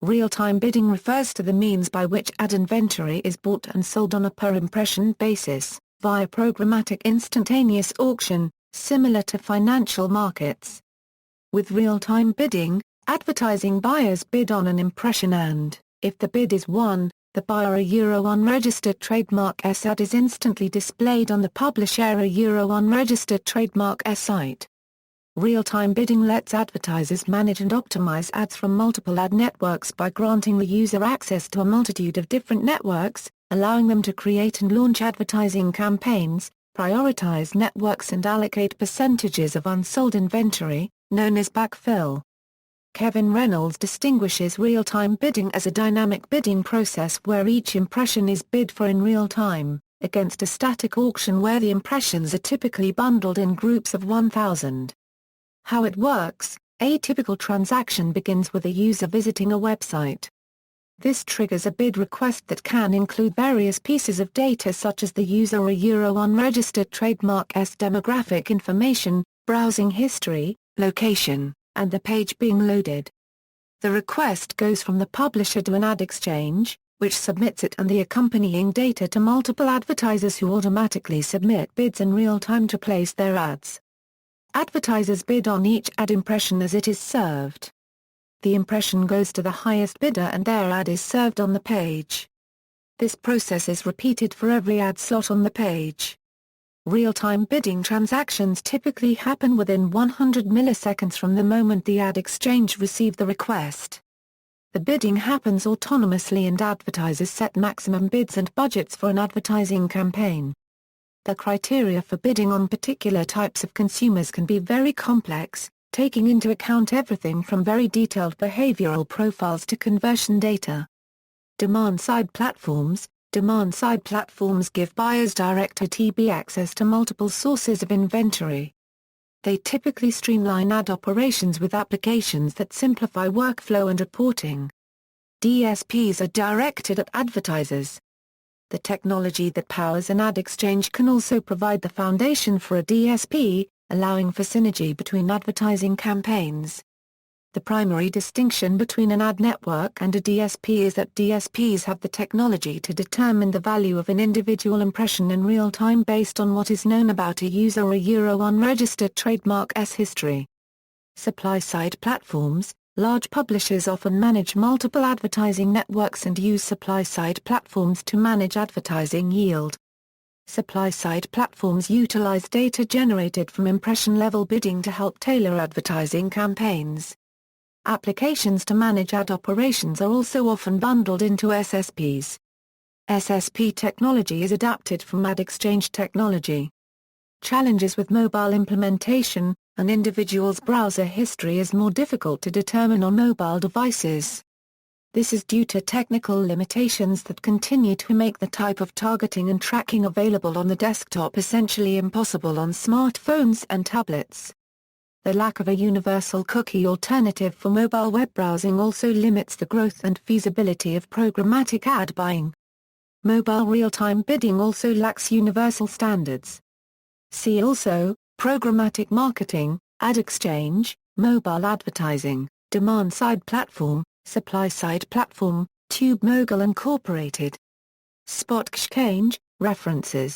Real-time bidding refers to the means by which ad inventory is bought and sold on a per-impression basis, via programmatic instantaneous auction, similar to financial markets. With real-time bidding, advertising buyers bid on an impression and, if the bid is won, the buyer unregistered trademark S ad is instantly displayed on the publisher unregistered trademark S site. Real-time bidding lets advertisers manage and optimize ads from multiple ad networks by granting the user access to a multitude of different networks, allowing them to create and launch advertising campaigns, prioritize networks and allocate percentages of unsold inventory, known as backfill. Kevin Reynolds distinguishes real-time bidding as a dynamic bidding process where each impression is bid for in real time, against a static auction where the impressions are typically bundled in groups of 1,000. How it works: a typical transaction begins with a user visiting a website. This triggers a bid request that can include various pieces of data such as the user unregistered trademark S demographic information, browsing history, location, and the page being loaded. The request goes from the publisher to an ad exchange, which submits it and the accompanying data to multiple advertisers who automatically submit bids in real time to place their ads. Advertisers bid on each ad impression as it is served. The impression goes to the highest bidder and their ad is served on the page. This process is repeated for every ad slot on the page. Real-time bidding transactions typically happen within 100 milliseconds from the moment the ad exchange received the request. The bidding happens autonomously and advertisers set maximum bids and budgets for an advertising campaign. The criteria for bidding on particular types of consumers can be very complex, taking into account everything from very detailed behavioral profiles to conversion data. Demand-side platforms: demand-side platforms give buyers direct OTB access to multiple sources of inventory. They typically streamline ad operations with applications that simplify workflow and reporting. DSPs are directed at advertisers. The technology that powers an ad exchange can also provide the foundation for a DSP, allowing for synergy between advertising campaigns. The primary distinction between an ad network and a DSP is that DSPs have the technology to determine the value of an individual impression in real time based on what is known about a user unregistered trademark S history. Supply-side platforms: large publishers often manage multiple advertising networks and use supply-side platforms to manage advertising yield. Supply-side platforms utilize data generated from impression-level bidding to help tailor advertising campaigns. Applications to manage ad operations are also often bundled into SSPs. SSP technology is adapted from ad exchange technology. Challenges with mobile implementation: an individual's browser history is more difficult to determine on mobile devices. This is due to technical limitations that continue to make the type of targeting and tracking available on the desktop essentially impossible on smartphones and tablets. The lack of a universal cookie alternative for mobile web browsing also limits the growth and feasibility of programmatic ad buying. Mobile real-time bidding also lacks universal standards. See also: programmatic marketing, ad exchange, mobile advertising, demand-side platform, supply-side platform, TubeMogul Incorporated. Spot Exchange. References